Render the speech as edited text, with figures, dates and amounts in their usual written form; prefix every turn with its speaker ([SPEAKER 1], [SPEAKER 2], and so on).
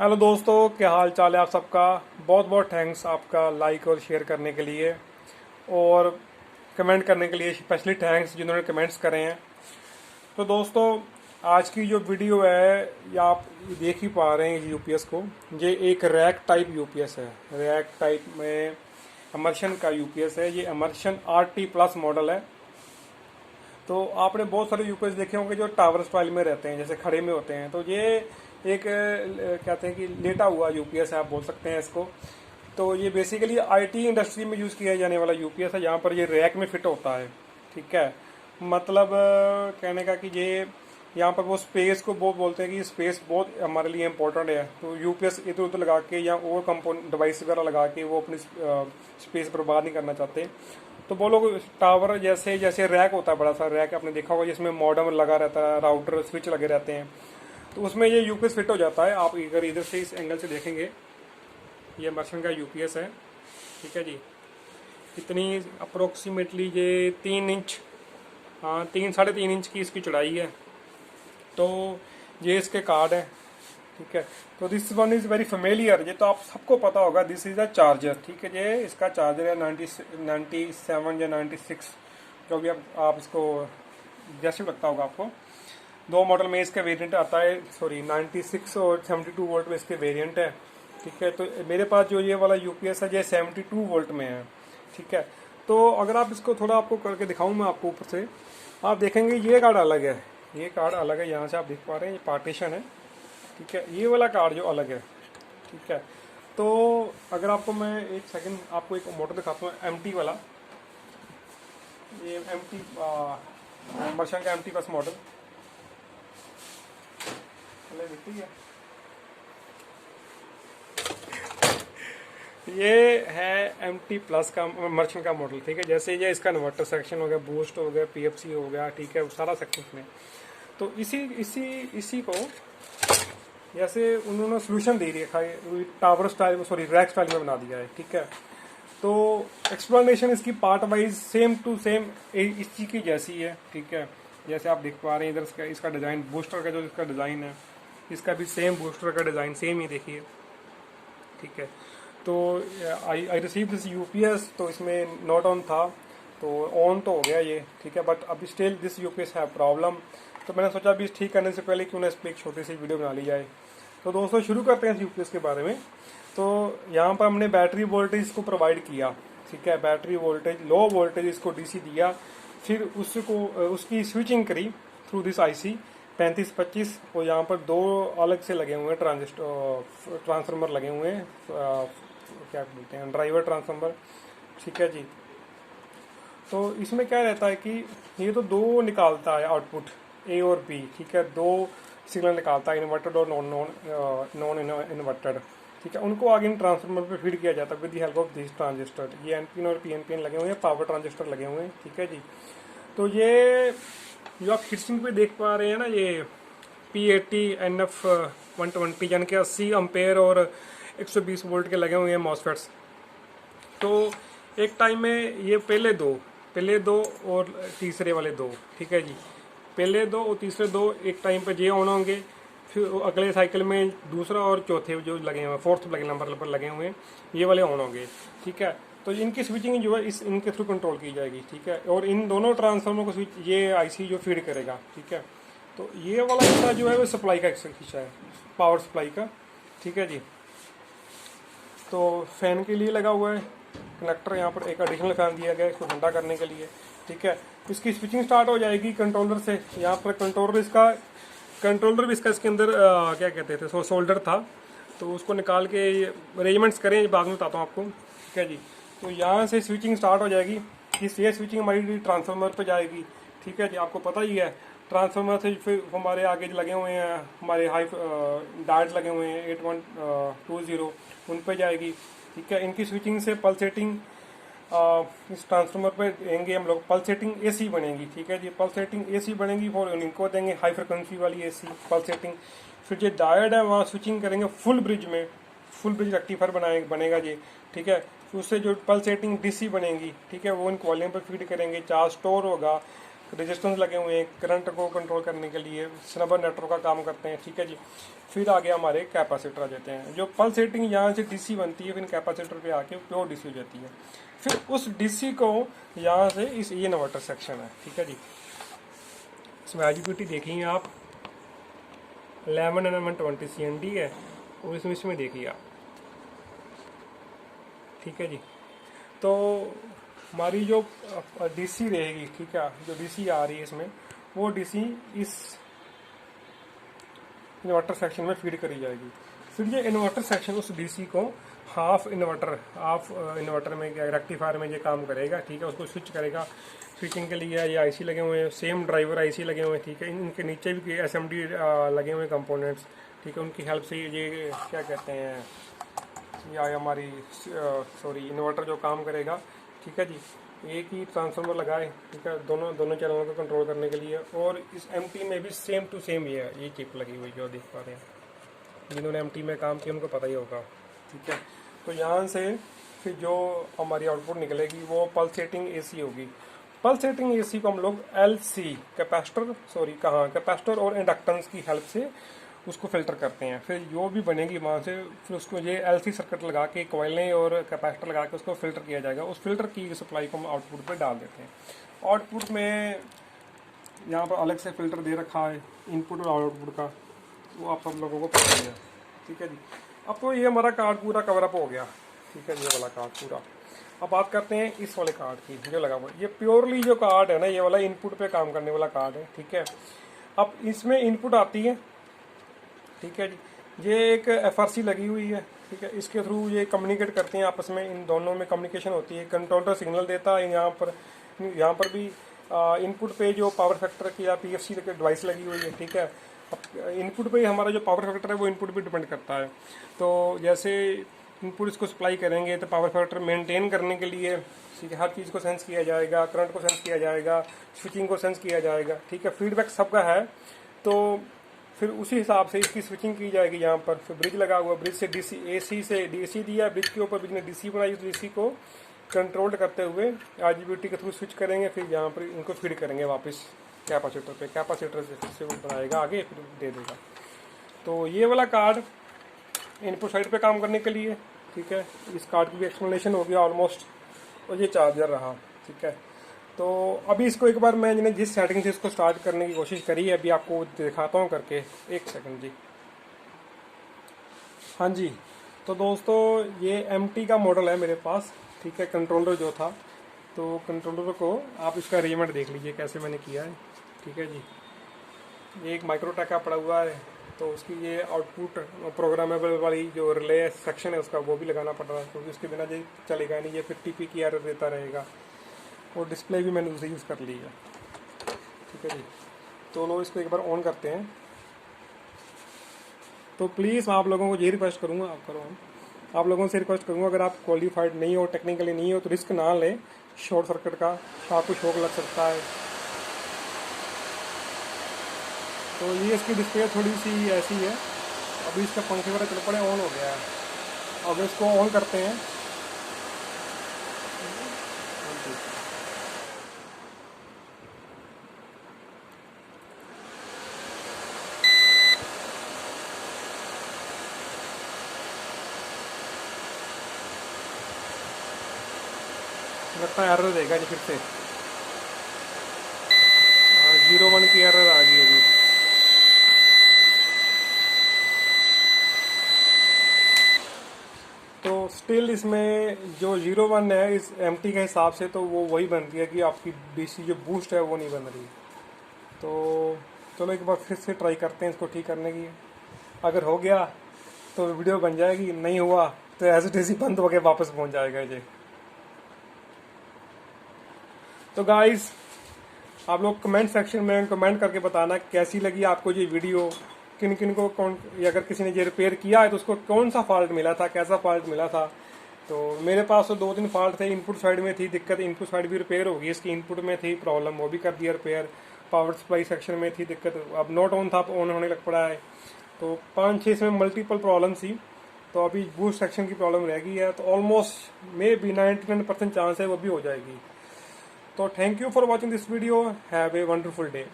[SPEAKER 1] Hello दोस्तों, क्या हाल चाल है आप सबका। बहुत बहुत थैंक्स आपका लाइक और शेयर करने के लिए और कमेंट करने के लिए। स्पेशली थैंक्स जिन्होंने कमेंट्स करे हैं। तो दोस्तों, आज की जो वीडियो है ये आप देख ही पा रहे हैं यूपीएस को। ये एक रैक टाइप यूपीएस है। रैक टाइप में अमर्शन का यूपीएस है। ये अमर्शन RT+ मॉडल है। तो आपने बहुत सारे यूपीएस देखे होंगे जो टावर स्टाइल में रहते हैं, जैसे खड़े में होते हैं। तो ये एक कहते हैं कि लेटा हुआ यूपीएस है, आप बोल सकते हैं इसको। तो ये बेसिकली आईटी इंडस्ट्री में यूज़ किया जाने वाला यूपीएस है, जहाँ पर ये रैक में फिट होता है। ठीक है, मतलब कहने का कि ये यहाँ पर वो स्पेस को बहुत बोलते हैं कि स्पेस बहुत हमारे लिए इम्पोर्टेंट है। तो यूपीएस इधर उधर लगा के या और कंपोनेंट डिवाइस वगैरह लगा के वो अपनी स्पेस बर्बाद नहीं करना चाहते। तो वो लोग टावर जैसे जैसे रैक होता है, बड़ा सा रैक आपने देखा होगा जिसमें मॉडेम लगा रहता है, राउटर स्विच लगे रहते हैं। तो उसमें ये यूपीएस फिट हो जाता है। आप अगर इधर से इस एंगल से देखेंगे, ये मर्शन का यूपीएस है। ठीक है जी, इतनी अप्रोक्सीमेटली ये 3 इंच, हाँ 3 साढ़े 3 इंच की इसकी चौड़ाई है। तो ये इसके कार्ड है। ठीक है, तो this one is very familiar, ये तो आप सबको पता होगा। This is a charger. ठीक है, ये इसका चार्जर है 97 या 96, जो भी आप इसको जैसे भी लगता होगा आपको। दो मॉडल में इसका वेरिएंट आता है, सॉरी 96 और 72 वोल्ट में इसके वेरिएंट है। ठीक है, तो मेरे पास जो ये वाला यूपीएस है ये 72 वोल्ट में है। ठीक है, तो अगर आप इसको थोड़ा आपको करके दिखाऊं मैं आपको ऊपर से, आप देखेंगे ये कार्ड अलग है। ये कार्ड अलग है, यहाँ से आप देख पा रहे हैं ये पार्टीशन है। ठीक है, ये वाला कार्ड जो अलग है। ठीक है, तो अगर आपको मैं एक सेकंड आपको एक मॉडल दिखाता हूँ MT वाला। ये MT मर्शन का MT+ मॉडल दिखती है। ये है MT+ का मर्चेंट का मॉडल। ठीक है, जैसे ये इसका इन्वर्टर सेक्शन हो गया, बूस्ट हो गया, PFC हो गया। ठीक है, वो सारा सेक्शन में। तो इसी इसी इसी को जैसे उन्होंने सोल्यूशन दे रखा है, टावर स्टाइल में, सॉरी रैक स्टाइल में बना दिया है। ठीक है, तो एक्सप्लेनेशन इसकी part wise same to same इस चीज़ की जैसी है। ठीक है, जैसे आप देख पा रहे हैं इधर इसका डिज़ाइन, बूस्टर का जो इसका डिज़ाइन है, इसका भी सेम बूस्टर का डिज़ाइन सेम ही देखिए। ठीक है, तो आई रिसीव दिस यूपीएस, तो इसमें नॉट ऑन था, तो ऑन तो हो गया ये। ठीक है, बट अभी स्टिल दिस यूपीएस है प्रॉब्लम। तो मैंने सोचा अभी ठीक करने से पहले क्यों ना इस पर एक छोटी सी वीडियो बना ली जाए। तो दोस्तों शुरू करते हैं इस यूपीएस के बारे में। तो यहाँ पर हमने बैटरी वोल्टेज को प्रोवाइड किया। ठीक है, बैटरी वोल्टेज लो वोल्टेज इसको डीसी दिया, फिर उसको उसकी स्विचिंग करी थ्रू दिस आईसी 3525। और यहाँ पर दो अलग से लगे हुए हैं ट्रांसफार्मर लगे हुए हैं, क्या बोलते हैं, ड्राइवर ट्रांसफार्मर। ठीक है जी, तो इसमें क्या रहता है कि ये तो दो निकालता है आउटपुट A और B। ठीक है, दो सिग्नल निकालता है, इन्वर्टेड और नॉन इन्वर्टेड। ठीक है, उनको आगे इन ट्रांसफार्मर पे फीड किया जाता है with the help of this transistor. ये NPN और PNPN लगे हुए हैं, पावर ट्रांजिस्टर लगे हुए हैं। ठीक है जी, तो ये जो आप हिटसिंग पे देख पा रहे हैं ना, ये P80NF120 यानी कि 80 अम्पेयर और 120 वोल्ट के लगे हुए हैं मॉसफेट्स। तो एक टाइम में ये पहले दो और तीसरे वाले दो। ठीक है जी, पहले दो और तीसरे दो एक टाइम पे ये ऑन होंगे, फिर अगले साइकिल में दूसरा और चौथे जो लगे हुए हैं, फोर्थ नंबर पर लगे हुए हैं, ये वाले ऑन होंगे। ठीक है, तो इनकी स्विचिंग जो है इनके थ्रू कंट्रोल की जाएगी। ठीक है, और इन दोनों ट्रांसफार्मर को स्विच ये आईसी जो फीड करेगा। ठीक है, तो ये वाला हिस्सा जो है वो सप्लाई का हिस्सा है, पावर सप्लाई का। ठीक है जी, तो फैन के लिए लगा हुआ है कनेक्टर, यहाँ पर एक एडिशनल फैन दिया गया है इसको ठंडा करने के लिए। ठीक है, इसकी स्विचिंग स्टार्ट हो जाएगी कंट्रोलर से। यहाँ पर कंट्रोलर भी इसका इसके अंदर क्या कहते थे, सोल्डर था, तो उसको निकाल के अरेंजमेंट्स करें, बाद में बताता हूँ आपको। ठीक है जी, तो यहाँ से स्विचिंग स्टार्ट हो जाएगी। ये स्विचिंग हमारी ट्रांसफार्मर पर जाएगी। ठीक है जी, आपको पता ही है ट्रांसफार्मर से फिर हमारे आगे लगे हुए हैं, हमारे हाई डायट्स लगे हुए हैं 8120, उन पर जाएगी। ठीक है, इनकी स्विचिंग से पल्सेटिंग इस ट्रांसफार्मर पे देंगे हम लोग, पल्सेटिंग एसी बनेगी। ठीक है जी, पल्सेटिंग एसी बनेगी, और इनको देंगे हाई फ्रिक्वेंसी वाली एसी पल्सेटिंग। फिर जो डायोड है वहाँ स्विचिंग करेंगे फुल ब्रिज में, फुल ब्रिज रेक्टिफायर बनेगा जी। ठीक है, फिर उससे जो पल्सेटिंग डीसी बनेगी, ठीक है, वो इनको वॉल्यूम पर फीड करेंगे, चार्ज स्टोर होगा। रेजिस्टेंस लगे हुए हैं करंट को कंट्रोल करने के लिए, स्नबर नेटवर्क का काम करते हैं, ठीक है जी। फिर आगे हमारे कैपेसिटर आ जाते हैं। जो पल्स रेटिंग यहाँ से डीसी बनती है, फिर कैपेसिटर पे आके प्योर डीसी हो जाती है। फिर उस डीसी को यहाँ से इस ये इन्वर्टर सेक्शन है, ठीक है जी। इसमें आईजीबीटी देखिए आप 11 CND है, और इसमें देखिए आप, ठीक है जी। तो हमारी जो डीसी रहेगी, ठीक है, जो डीसी आ रही है इसमें, वो डीसी इस इन्वर्टर सेक्शन में फीड करी जाएगी। फिर ये इन्वर्टर सेक्शन उस डीसी को हाफ इन्वर्टर में रेक्टिफायर में ये काम करेगा, ठीक है, उसको स्विच करेगा। स्विचिंग के लिए ये आईसी लगे हुए हैं, सेम ड्राइवर आईसी लगे हुए हैं, ठीक है। इनके नीचे भी एसएमडी लगे हुए हैं कंपोनेंट्स, ठीक है। उनकी हेल्प से ये क्या कहते हैं, या हमारी इन्वर्टर जो काम करेगा, ठीक है जी। एक ही ट्रांसफार्मर लगाए, ठीक है, दोनों चैनलों को कंट्रोल करने के लिए। और इस एमटी में भी सेम टू सेम ये चिप लगी हुई जो देख पा रहे हैं, जिन्होंने एमटी में काम किया उनको पता ही होगा, ठीक है। तो यहाँ से फिर जो हमारी आउटपुट निकलेगी वो पल्सेटिंग एसी होगी। पल्सेटिंग एसी को हम लोग एलसी कैपेसिटर और इंडक्टेंस की हेल्प से उसको फिल्टर करते हैं। फिर जो भी बनेगी वहाँ से फिर उसको ये एलसी सर्किट लगा के कॉइलें और कैपेसिटर लगा के उसको फिल्टर किया जाएगा। उस फिल्टर की सप्लाई को हम आउटपुट पे डाल देते हैं। आउटपुट में यहाँ पर अलग से फिल्टर दे रखा है इनपुट और आउटपुट का, वो आप सब लोगों को पता ही है, ठीक है जी। अब तो ये हमारा कार्ड पूरा कवरअप हो गया, ठीक है, ये वाला कार्ड पूरा। अब बात करते हैं इस वाले कार्ड की जो लगा हुआ है। ये प्योरली जो कार्ड है ना, ये वाला इनपुट पे काम करने वाला कार्ड है, ठीक है। अब इसमें इनपुट आती है, ठीक है जी। ये एक एफआरसी लगी हुई है, ठीक है। इसके थ्रू ये कम्युनिकेट करते हैं आपस में, इन दोनों में कम्युनिकेशन होती है। कंट्रोलर सिग्नल देता है, यहाँ पर भी इनपुट पे जो पावर फैक्टर की या पीएफसी डिवाइस लगी हुई है, ठीक है। अब इनपुट पे हमारा जो पावर फैक्टर है वो इनपुट पे डिपेंड करता है। तो जैसे इनपुट इसको सप्लाई करेंगे तो पावर फैक्टर मेंटेन करने के लिए, ठीक है, हर चीज़ को सेंस किया जाएगा, करंट को सेंस किया जाएगा, स्विचिंग को सेंस किया जाएगा, ठीक है। फीडबैक सबका है, तो फिर उसी हिसाब से इसकी स्विचिंग की जाएगी। यहाँ पर फिर ब्रिज लगा हुआ, ब्रिज से डीसी, एसी से डीसी दिया, ब्रिज के ऊपर ब्रिज ने डीसी बनाई, उस डीसी को कंट्रोल करते हुए आईजीबीटी के थ्रू स्विच करेंगे। फिर यहाँ पर इनको फीड करेंगे वापस कैपेसिटर पे, कैपेसिटर से फिर से वो बनाएगा आगे, फिर दे देगा। तो ये वाला कार्ड इनपुट साइड पे काम करने के लिए, ठीक है। इस कार्ड की भी एक्सप्लेनेशन हो गया ऑलमोस्ट। और ये चार्जर रहा, ठीक है। तो अभी इसको एक बार मैंने जिस सेटिंग से इसको स्टार्ट करने की कोशिश करी है, अभी आपको दिखाता हूँ करके। एक सेकंड जी। हाँ जी, तो दोस्तों ये MT का मॉडल है मेरे पास, ठीक है, कंट्रोलर जो था। तो कंट्रोलर को आप इसका अरेंजमेंट देख लीजिए कैसे मैंने किया है, ठीक है जी। ये एक माइक्रोटेक का पड़ा हुआ है, तो उसकी ये आउटपुट प्रोग्रामेबल वाली जो रिले सेक्शन है उसका वो भी लगाना पड़ रहा है, क्योंकि उसके बिना ये चलेगा नहीं। ये 50p की एरर देता रहेगा। और डिस्प्ले भी मैंने उसे यूज़ कर ली है, ठीक है जी। तो लोग इसको एक बार ऑन करते हैं। तो प्लीज़ आप लोगों को ये रिक्वेस्ट करूँगा, आप लोगों से रिक्वेस्ट करूँगा, अगर आप क्वालिफाइड नहीं हो, टेक्निकली नहीं हो, तो रिस्क ना लें शॉर्ट सर्किट का, आपको शॉक लग सकता है। तो ये इसकी डिस्प्ले थोड़ी सी ऐसी है। अभी इसका पंखे वगैरह चल पड़े, ऑन हो गया है। अब इसको ऑन करते हैं। लगता है एरर देगा जी फिर से। 01 की एरर आ गई है जी। तो स्टिल इसमें जो 01 है इस MT के हिसाब से, तो वो वही बनती है कि आपकी DC जो बूस्ट है वो नहीं बन रही। तो चलो एक बार फिर से ट्राई करते हैं इसको ठीक करने की। अगर हो गया तो वीडियो बन जाएगी, नहीं हुआ तो एज इट इज ही बंद होकर वापस पहुंच जाएगा जी। तो गाइस आप लोग कमेंट सेक्शन में कमेंट करके बताना कैसी लगी आपको ये वीडियो, किन किन को कौन, अगर किसी ने ये रिपेयर किया है तो उसको कौन सा फॉल्ट मिला था, कैसा फॉल्ट मिला था। तो मेरे पास तो 2-3 फॉल्ट थे। इनपुट साइड में थी दिक्कत, इनपुट साइड भी रिपेयर होगी, इसकी इनपुट में थी प्रॉब्लम, वो भी कर दिया रिपेयर। पावर सप्लाई सेक्शन में थी दिक्कत, अब नॉट ऑन था, ऑन होने लग पड़ा है। तो 5-6 इसमें मल्टीपल प्रॉब्लम थी। तो अभी बूस्ट सेक्शन की प्रॉब्लम रह गई है, तो ऑलमोस्ट मे बी 99% चांस है वो भी हो जाएगी। तो thank you for watching this video, have a wonderful day.